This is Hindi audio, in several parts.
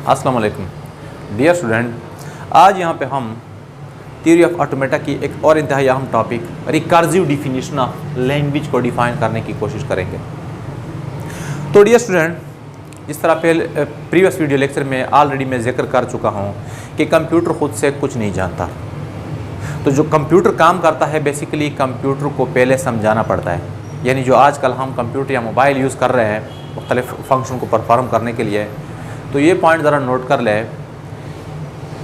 अस्सलाम वालेकुम डियर स्टूडेंट, आज यहाँ पे हम थ्योरी ऑफ ऑटोमेटा की एक और इंतहाई अहम topic recursive definition of language को डिफाइन करने की कोशिश करेंगे। तो डियर स्टूडेंट, जिस तरह पहले प्रीवियस वीडियो लेक्चर में ऑलरेडी मैं जिक्र कर चुका हूँ कि कंप्यूटर ख़ुद से कुछ नहीं जानता। तो जो कंप्यूटर काम करता है बेसिकली कंप्यूटर को पहले समझाना पड़ता है। यानी जो आजकल हम कंप्यूटर या मोबाइल यूज़ कर रहे हैं मुख्तलिफ फंक्शन को परफॉर्म करने के लिए, तो ये पॉइंट ज़रा नोट कर ले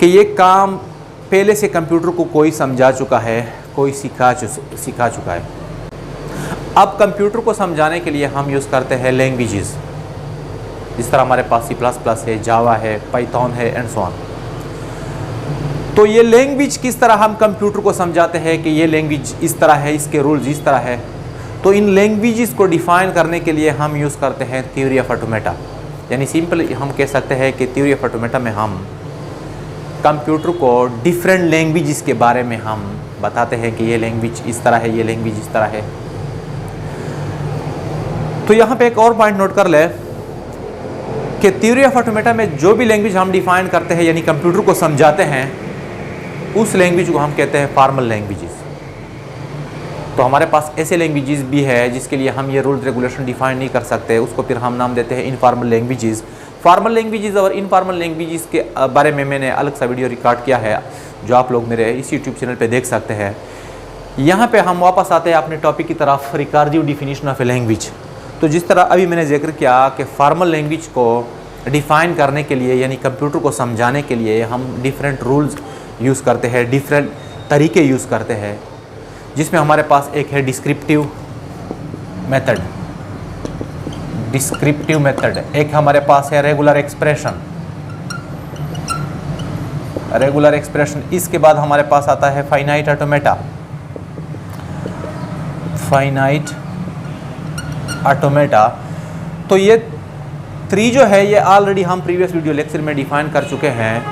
कि ये काम पहले से कंप्यूटर को कोई समझा चुका है, कोई सिखा चुका है। अब कंप्यूटर को समझाने के लिए हम यूज़ करते हैं लैंग्वेजेस, जिस तरह हमारे पास C++ है, जावा है, पाइथन है एंड सो ऑन। तो ये लैंग्वेज किस तरह हम कंप्यूटर को समझाते हैं कि ये लैंग्वेज इस तरह है, इसके रूल्स इस तरह है। तो इन लैंग्वेजेस को डिफ़ाइन करने के लिए हम यूज़ करते हैं थ्योरी ऑफ ऑटोमेटा। यानी सिंपल हम कह सकते हैं कि थ्योरी ऑफ ऑटोमेटा में हम कंप्यूटर को डिफरेंट लैंग्वेजेस के बारे में हम बताते हैं कि ये लैंग्वेज इस तरह है, ये लैंग्वेज इस तरह है। तो यहाँ पे एक और पॉइंट नोट कर ले कि थ्योरी ऑफ ऑटोमेटा में जो भी लैंग्वेज हम डिफ़ाइन करते हैं यानी कंप्यूटर को समझाते हैं, उस लैंग्वेज को हम कहते हैं फॉर्मल लैंग्वेजेस। तो हमारे पास ऐसे लैंग्वेजेस भी है जिसके लिए हम ये रूल रेगुलेशन डिफाइन नहीं कर सकते, उसको फिर हम नाम देते हैं इनफॉर्मल लैंग्वेजेस। फॉर्मल लैंग्वेजेस और इनफॉर्मल लैंग्वेजेस के बारे में मैंने अलग सा वीडियो रिकॉर्ड किया है, जो आप लोग मेरे इस यूट्यूब चैनल पे देख सकते हैं। यहाँ पे हम वापस आते हैं अपने टॉपिक की तरफ, recursive definition of a language. तो जिस तरह अभी मैंने जिक्र किया कि फॉर्मल लैंग्वेज को डिफ़ाइन करने के लिए यानी कंप्यूटर को समझाने के लिए हम डिफरेंट रूल्स यूज़ करते हैं, डिफरेंट तरीके यूज़ करते हैं, जिसमें हमारे पास एक है डिस्क्रिप्टिव मेथड, एक हमारे पास है रेगुलर एक्सप्रेशन। इसके बाद हमारे पास आता है फाइनाइट ऑटोमेटा। तो ये थ्री जो है ये ऑलरेडी हम प्रीवियस वीडियो लेक्चर में डिफाइन कर चुके हैं।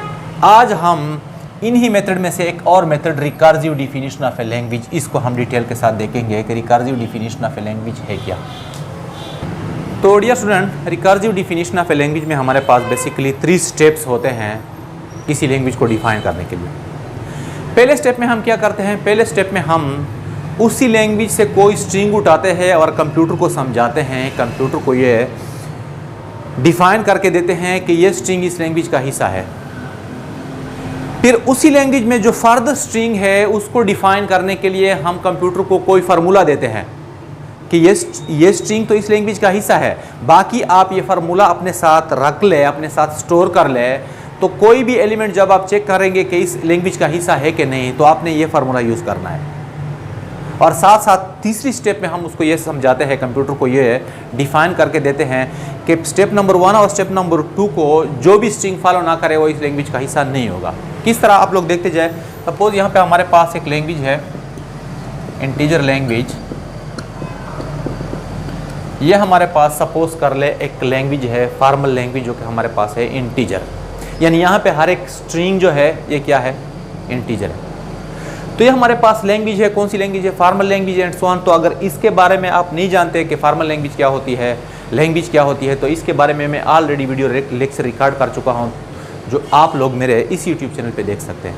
आज हम इन्हीं मेथड में से एक और method recursive definition of a language, इसको हम डिटेल के साथ देखेंगे कि recursive definition of a language है क्या। तो dear student, recursive definition of a language में हमारे पास बेसिकली 3 स्टेप्स होते हैं किसी लैंग्वेज को डिफाइन करने के लिए। पहले स्टेप में हम क्या करते हैं, पहले स्टेप में हम उसी लैंग्वेज से कोई स्ट्रिंग उठाते हैं और कंप्यूटर को समझाते हैं, कंप्यूटर को ये डिफाइन करके देते हैं कि ये स्ट्रिंग इस लैंग्वेज का हिस्सा है। फिर उसी लैंग्वेज में जो फर्दर स्ट्रिंग है उसको डिफाइन करने के लिए हम कंप्यूटर को कोई फार्मूला देते हैं कि ये स्ट्रिंग तो इस लैंग्वेज का हिस्सा है, बाकी आप ये फार्मूला अपने साथ रख ले, अपने साथ स्टोर कर ले। तो कोई भी एलिमेंट जब आप चेक करेंगे कि इस लैंग्वेज का हिस्सा है कि नहीं, तो आपने ये फार्मूला यूज़ करना है। और साथ साथ तीसरी स्टेप में हम उसको ये समझाते हैं, कंप्यूटर को ये डिफाइन करके देते हैं कि स्टेप नंबर 1 और स्टेप नंबर 2 को जो भी स्ट्रिंग फॉलो ना करे वो इस लैंग्वेज का हिस्सा नहीं होगा। किस तरह आप लोग देखते जाए, सपोज यहाँ पे हमारे पास एक लैंग्वेज है इंटीजर लैंग्वेज। ये हमारे पास सपोज कर ले एक लैंग्वेज है फॉर्मल लैंग्वेज, जो कि हमारे पास है इंटीजर। यानी यहाँ पे हर एक स्ट्रिंग जो है ये क्या है, इंटीजर है। तो ये हमारे पास लैंग्वेज है, कौन सी लैंग्वेज है, formal language and so on. तो अगर इसके बारे में आप नहीं जानते कि फॉर्मल लैंग्वेज क्या होती है, लैंग्वेज क्या होती है, तो इसके बारे में मैं ऑलरेडी वीडियो लेक्चर रिकॉर्ड कर चुका हूँ, जो आप लोग मेरे इस यूट्यूब चैनल पे देख सकते हैं।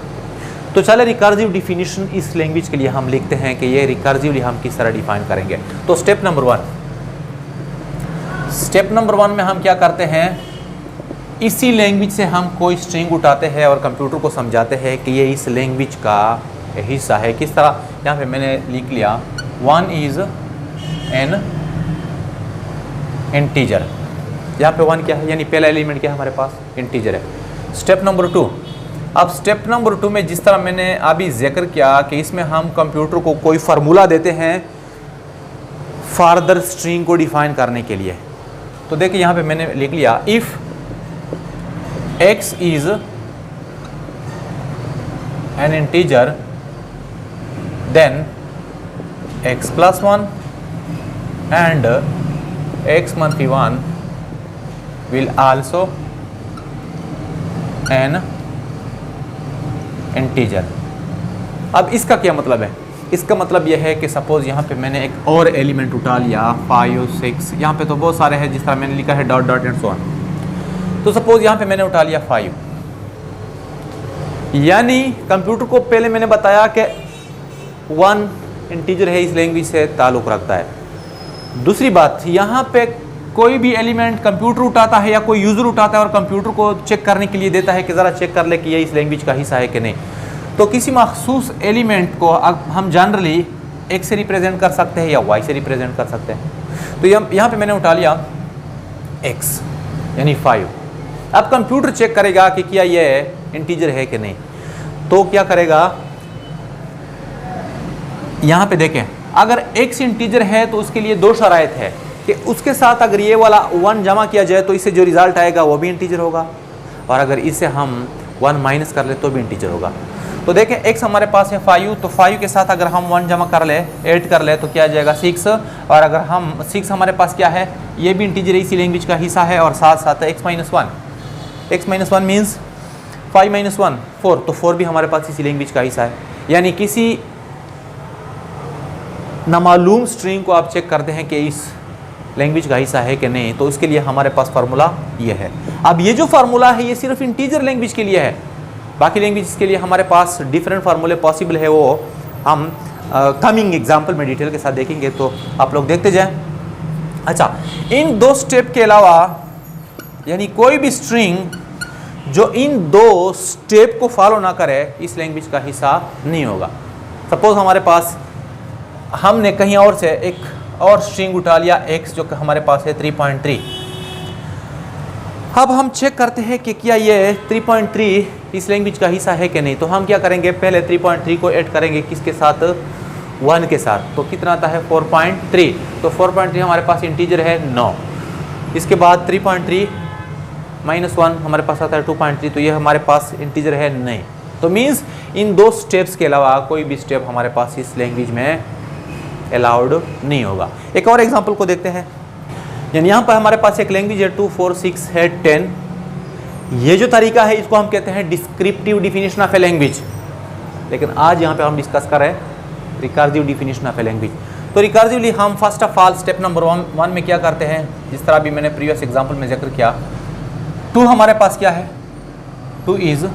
तो चले रिकर्सिव डिफिनीशन इस लैंग्वेज के लिए हम लिखते हैं कि ये रिकर्सिवली हम किस तरह डिफाइन करेंगे। तो स्टेप नंबर 1 में हम क्या करते हैं, इसी लैंग्वेज से हम कोई स्ट्रिंग उठाते हैं और कंप्यूटर को समझाते हैं कि ये इस लैंग्वेज का हिस्सा है। किस तरह, यहाँ पे मैंने लिख लिया 1 इज़ एन इंटीजर। यहाँ पे 1 क्या है, यानी पहला एलिमेंट क्या है हमारे पास, इंटीजर है। स्टेप नंबर 2, अब स्टेप नंबर 2 में जिस तरह मैंने अभी जिक्र किया कि इसमें हम कंप्यूटर को कोई फार्मूला देते हैं फर्दर स्ट्रिंग को डिफाइन करने के लिए। तो देखिए यहाँ पे मैंने लिख लिया if x is an integer then x plus 1 and x minus 1 will also an integer। अब इसका क्या मतलब है, इसका मतलब यह है कि सपोज यहाँ पे मैंने एक और एलिमेंट उठा लिया 5 6, यहाँ पे तो बहुत सारे हैं जिस तरह मैंने लिखा है dot dot and so on. तो सपोज यहाँ पे मैंने उठा लिया 5, यानी कंप्यूटर को पहले मैंने बताया कि 1 इंटीजर है, इस लैंग्वेज से ताल्लुक़ रखता है। दूसरी बात, यहाँ पे कोई भी एलिमेंट कंप्यूटर उठाता है या कोई यूज़र उठाता है और कंप्यूटर को चेक करने के लिए देता है कि ज़रा चेक कर ले कि ये इस लैंग्वेज का हिस्सा है कि नहीं। तो किसी मखसूस एलिमेंट को अब हम जनरली x से रिप्रेजेंट कर सकते हैं या y से रिप्रेजेंट कर सकते हैं। तो यहाँ पे मैंने उठा लिया x यानी 5। अब कंप्यूटर चेक करेगा कि क्या ये इंटीजर है कि नहीं। तो क्या करेगा, यहाँ पे देखें, अगर x इंटीजर है तो उसके लिए 2 शराइत है कि उसके साथ अगर ये वाला 1 जमा किया जाए तो इससे जो रिजल्ट आएगा वो भी इंटीजर होगा, और अगर इससे हम 1 माइनस कर ले तो भी इंटीजर होगा। तो देखें x हमारे पास है 5, तो 5 के साथ अगर हम 1 जमा कर ले, ऐड कर ले तो क्या आ जाएगा 6, और अगर हम 6 हमारे पास क्या है, ये भी इंटीजर इसी लैंग्वेज का हिस्सा है, और साथ साथ x minus 1। x minus 1 means 5 minus 1 4, तो 4 भी हमारे पास इसी लैंग्वेज का हिस्सा है। यानी किसी नामालूम स्ट्रिंग को आप चेक करते हैं कि इस लैंग्वेज का हिस्सा है कि नहीं, तो उसके लिए हमारे पास फार्मूला ये है। अब ये जो फार्मूला है ये सिर्फ इंटीजर लैंग्वेज के लिए है, बाकी लैंग्वेज के लिए हमारे पास डिफरेंट फार्मूले पॉसिबल है, वो हम कमिंग एग्जाम्पल में डिटेल के साथ देखेंगे, तो आप लोग देखते जाएं। अच्छा, इन 2 स्टेप के अलावा यानी कोई भी स्ट्रिंग जो इन 2 स्टेप को फॉलो ना करे इस लैंग्वेज का हिस्सा नहीं होगा। सपोज हमारे पास हमने कहीं और से एक और स्ट्रिंग उठा लिया x, जो कि हमारे पास है 3.3। अब हम चेक करते हैं कि क्या ये 3.3 इस लैंग्वेज का हिस्सा है कि नहीं। तो हम क्या करेंगे, पहले 3.3 को ऐड करेंगे किसके साथ, 1 के साथ, तो कितना आता है 4.3। तो 4.3 हमारे पास इंटीजर है 9। इसके बाद 3.3 माइनस 1 हमारे पास आता है 2.3, तो ये हमारे पास इंटीजर है नहीं। तो मीन्स इन 2 स्टेप्स के अलावा कोई भी स्टेप हमारे पास इस लैंग्वेज में अलाउड नहीं होगा। एक और एग्जांपल को देखते हैं। यानी यहाँ पर हमारे पास एक लैंग्वेज है 2 4 6 है 10। ये जो तरीका है इसको हम कहते हैं descriptive definition of a language, लेकिन आज यहाँ पे हम डिस्कस कर रहे हैं recursive definition of a language. तो रिकर्सिवली हम first of all step number 1 में क्या करते हैं, जिस तरह भी मैंने प्रीवियस एग्जाम्पल में जिक्र किया, 2 हमारे पास क्या है, 2 इज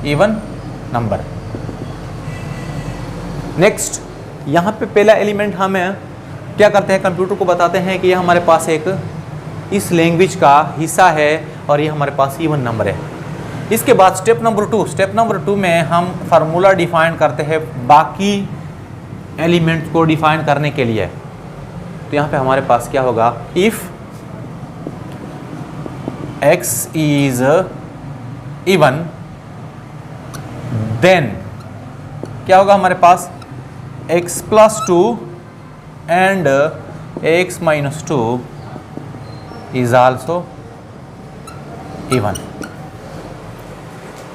इवन नंबर। नेक्स्ट, यहाँ पे पहला एलिमेंट हमें क्या करते हैं, कंप्यूटर को बताते हैं कि ये हमारे पास एक इस लैंग्वेज का हिस्सा है और ये हमारे पास इवन नंबर है। इसके बाद स्टेप नंबर 2 में हम फार्मूला डिफाइन करते हैं बाकी एलिमेंट को डिफाइन करने के लिए। तो यहाँ पे हमारे पास क्या होगा, if x is even then क्या होगा हमारे पास, x plus 2 and x minus 2 is also even.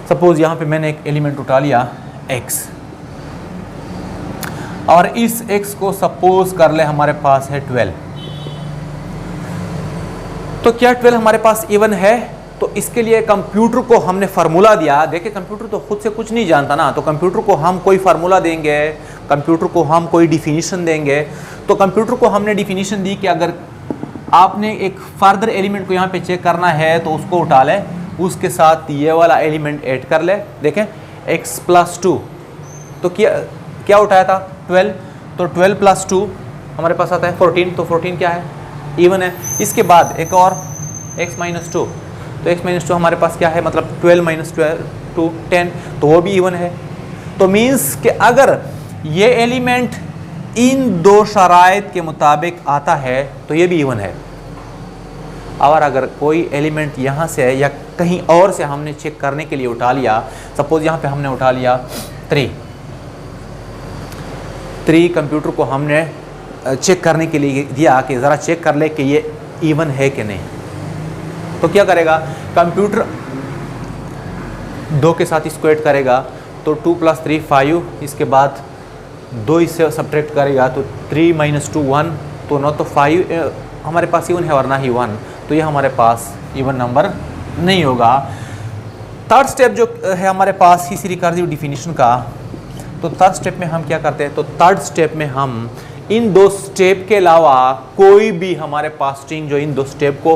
Suppose यहाँ पे मैंने एक एलिमेंट उठा लिया x, और इस x को सपोज कर ले हमारे पास है 12। तो क्या 12 हमारे पास इवन है? तो इसके लिए कंप्यूटर को हमने फार्मूला दिया। देखिए कंप्यूटर तो खुद से कुछ नहीं जानता ना, तो कंप्यूटर को हम कोई फार्मूला देंगे, कंप्यूटर को हम कोई डिफिनीशन देंगे। तो कंप्यूटर को हमने डिफिनीशन दी कि अगर आपने एक फर्दर एलिमेंट को यहाँ पे चेक करना है तो उसको उठा ले, उसके साथ ये वाला एलिमेंट ऐड कर ले। देखें x प्लस 2, तो क्या उठाया था 12, तो 12 प्लस 2 हमारे पास आता है 14, तो 14 क्या है, इवन है। इसके बाद एक और x माइनस 2, तो x माइनस 2 हमारे पास क्या है, मतलब 12 माइनस 2 10, तो वो भी इवन है। तो मीन्स कि अगर ये एलिमेंट इन 2 शराइत के मुताबिक आता है तो ये भी इवन है। और अगर कोई एलिमेंट यहाँ से या कहीं और से हमने चेक करने के लिए उठा लिया, सपोज यहाँ पे हमने उठा लिया 3, कंप्यूटर को हमने चेक करने के लिए दिया कि ज़रा चेक कर ले कि ये इवन है कि नहीं। तो क्या करेगा कंप्यूटर, 2 के साथ इसको ऐड करेगा, तो 2 प्लस 3 5, इसके बाद 2 इससे सब्ट्रैक्ट करेगा तो 3 माइनस 2 1, तो न तो 5 हमारे पास इवन है और ना ही 1, तो ये हमारे पास इवन नंबर नहीं होगा। थर्ड स्टेप जो है हमारे पास इसी रिकर्सिव डिफिनीशन का, तो थर्ड स्टेप में हम क्या करते हैं, तो थर्ड स्टेप में हम इन 2 स्टेप के अलावा कोई भी हमारे पास स्ट्रिंग जो इन 2 स्टेप को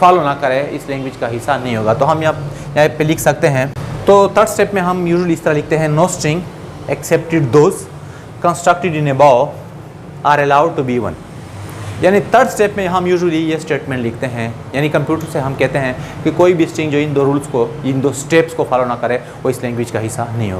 फॉलो ना करे इस लैंग्वेज का हिस्सा नहीं होगा। तो हम यहाँ पे लिख सकते हैं। तो थर्ड स्टेप में हम यूजुअली इस तरह लिखते हैं, no string accepted those constructed in above are allowed to be one. यानी थर्ड स्टेप में हम यूजुअली ये स्टेटमेंट लिखते हैं, यानी कंप्यूटर से हम कहते हैं कि कोई भी स्ट्रिंग जो इन दो रूल्स को, इन दो स्टेप्स को फॉलो ना करे वो इस लैंग्वेज का हिस्सा नहीं होगा।